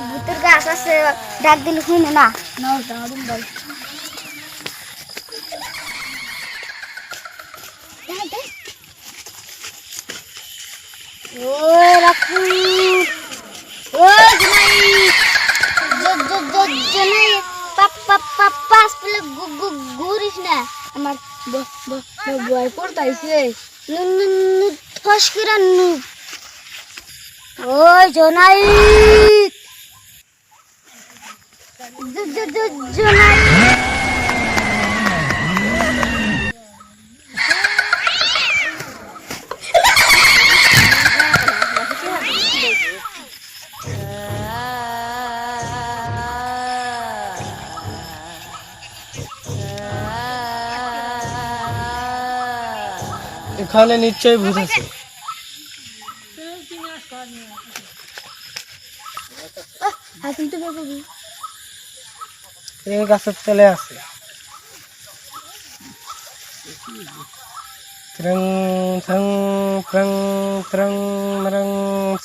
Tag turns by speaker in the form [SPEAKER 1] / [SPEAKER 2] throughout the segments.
[SPEAKER 1] ভূতের গাছ আছে ডাক দিলে শুনে না না দাঁড়ান বল ও রাখু ও জনাই পাস পেলে ঘুরিস না আমার বয় পড়তাইছে ফস করে নু ওই জনাই জনাই
[SPEAKER 2] এখানে নিশ্চয়ই ভূত আছে। এই গাছের তলে আছে। ত্রং থং ত্রং ত্রং মরং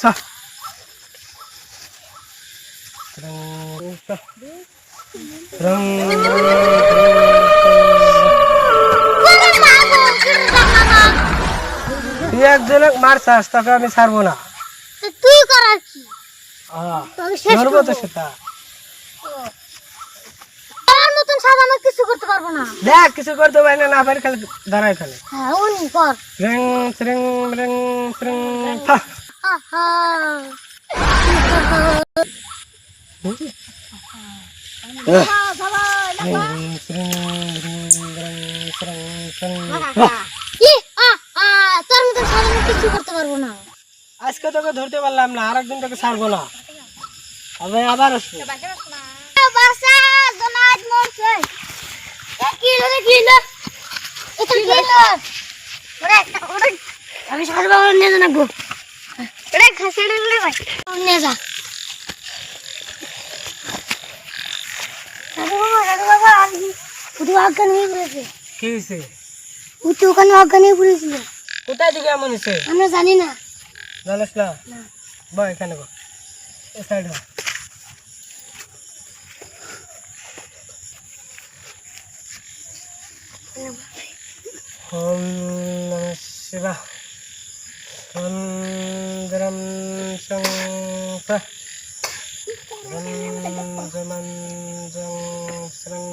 [SPEAKER 2] সা ত্রং সা ত্রং তুই একজনকে মারছাস তাকে আমি ছাড়বো না।
[SPEAKER 1] তুই করার কি
[SPEAKER 2] ধরবো তো সেটা
[SPEAKER 1] আমার মতন সাধারণ কিছু করতে পারবো না।
[SPEAKER 2] দেখ কিছু করতে পারি না পারি খালি দাঁড়ায় খালি
[SPEAKER 1] হ্যাঁ উনি কর
[SPEAKER 2] রিং রিং রিং রিং থা
[SPEAKER 1] তোর মতন সাধারণ কিছু করতে পারবো না।
[SPEAKER 2] আজকে তোকে ধরতে পারলাম না আরেকদিন তোকে ছাড়বো না আমি আবার আসবো।
[SPEAKER 1] বাসা জনাজ মরছে কিলো রে কিলো এটা কিলো ওরে ওরে আমি সাজবা নিয়ে যা না গো ওরে খাসিড়ে রে ভাই নিয়ে যা দাদু বাবা আমি পুরো আজ্ঞা নিয়ে পড়েছে।
[SPEAKER 2] কি হয়েছে?
[SPEAKER 1] উঠে ওখানে আজ্ঞা নিয়ে পড়েছিল।
[SPEAKER 2] কোথায় থেকে এমন হয়েছে
[SPEAKER 1] আমরা জানি না।
[SPEAKER 2] জানিস না বা এখানে গো এই সাইড ওম নমঃ শিবায় ওম দ্রম সং ফা ওম জমন জং সং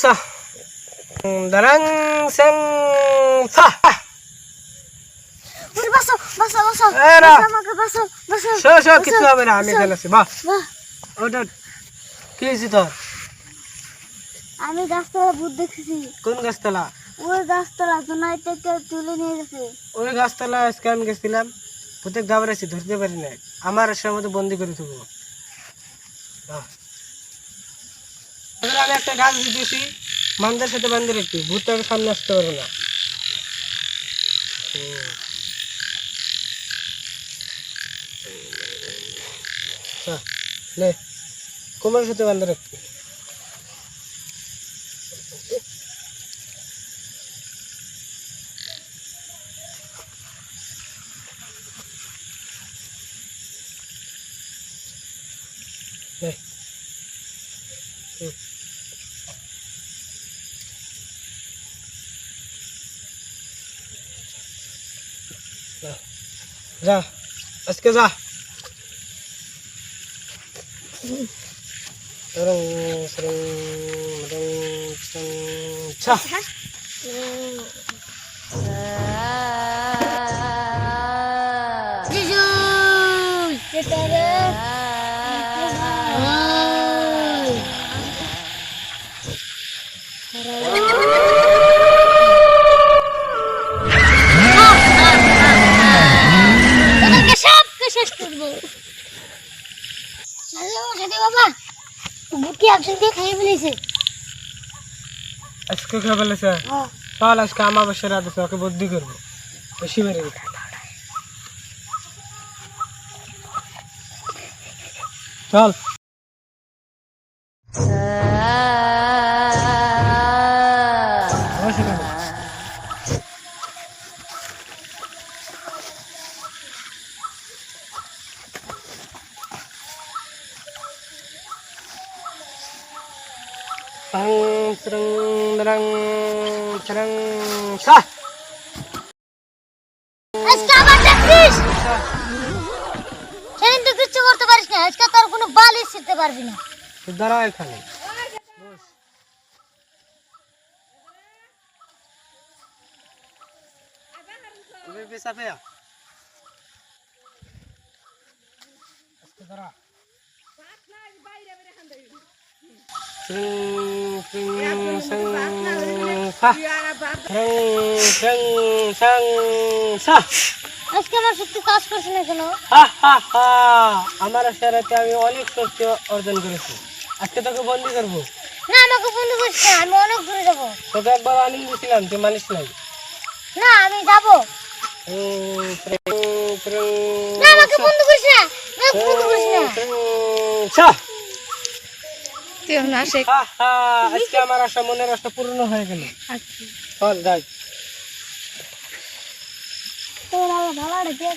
[SPEAKER 2] সা দরং সং ফা
[SPEAKER 1] ওরে বাসো বাসো বাসো
[SPEAKER 2] এরা
[SPEAKER 1] আমাকে বাসো বাসো
[SPEAKER 2] শো কিছু হবে না আমি এখানে আছি বাহ
[SPEAKER 1] বাহ
[SPEAKER 2] ওটা কি হয়েছে তোর?
[SPEAKER 1] আমি গাছতলা ভূত দেখেছি।
[SPEAKER 2] কোন গাছতলা?
[SPEAKER 1] ওই গাছতলা জনাই থেকে তুলে নিয়ে গেছে।
[SPEAKER 2] ওই গাছতলা আজকে আমি গেছিলাম ভূতে ঘাবড়েছি ধরতে পারি না আমার সময় বন্দি করে থাকবো। আমি একটা গাছ দিতেছি মানুষের সাথে বান্ধে রাখি ভূত তাকে সামনে আসতে পারবো না। নে কোমরের সাথে বান্ধে রাখি যা আজকে যা
[SPEAKER 1] জিজু কেটারে বাবা বুটি একজনকে খাইয়ে ফেলেছে।
[SPEAKER 2] আজকে খেয়ে ফেলেছে তাহলে আজকে আমাবস্যা রাত আছে ওকে বুদ্ধি করবো বেশি মেরে চল পাং ত্রং দ্রং ত্রং সা
[SPEAKER 1] আজকে আবার দেখছিস সেদিন তো কিচ্ছু করতে পারিস না আজকে তোর কোনো বালিশ ছিঁড়তে পারবি না
[SPEAKER 2] তুই দাঁড়া এখানে বস তুমি পেছাবে আজকে দাঁড়া ত্রং ত্রং সং সা ত্রং ত্রং সং সা
[SPEAKER 1] আজকে আমার সত্যি কাজ করছে না কেন
[SPEAKER 2] হা হা হা আমার শরীরে আমি অনেক শক্তি অর্জন করেছি আজকে তোকে বন্দি করবো
[SPEAKER 1] না আমাকে বন্ধু করিস না আমি অনেক দূরে যাবো
[SPEAKER 2] তোকে একবার আনিয়ে দিয়েছিলাম তুই মানিস নাই
[SPEAKER 1] না আমি যাবো না আমাকে বন্ধু করিস না আমাকে বন্ধু করিস না
[SPEAKER 2] আজকে আমার আশা মনের আশা পূর্ণ হয়ে গেল
[SPEAKER 1] আচ্ছা
[SPEAKER 2] চল যাই
[SPEAKER 1] তোর ভালো ভালো রেখে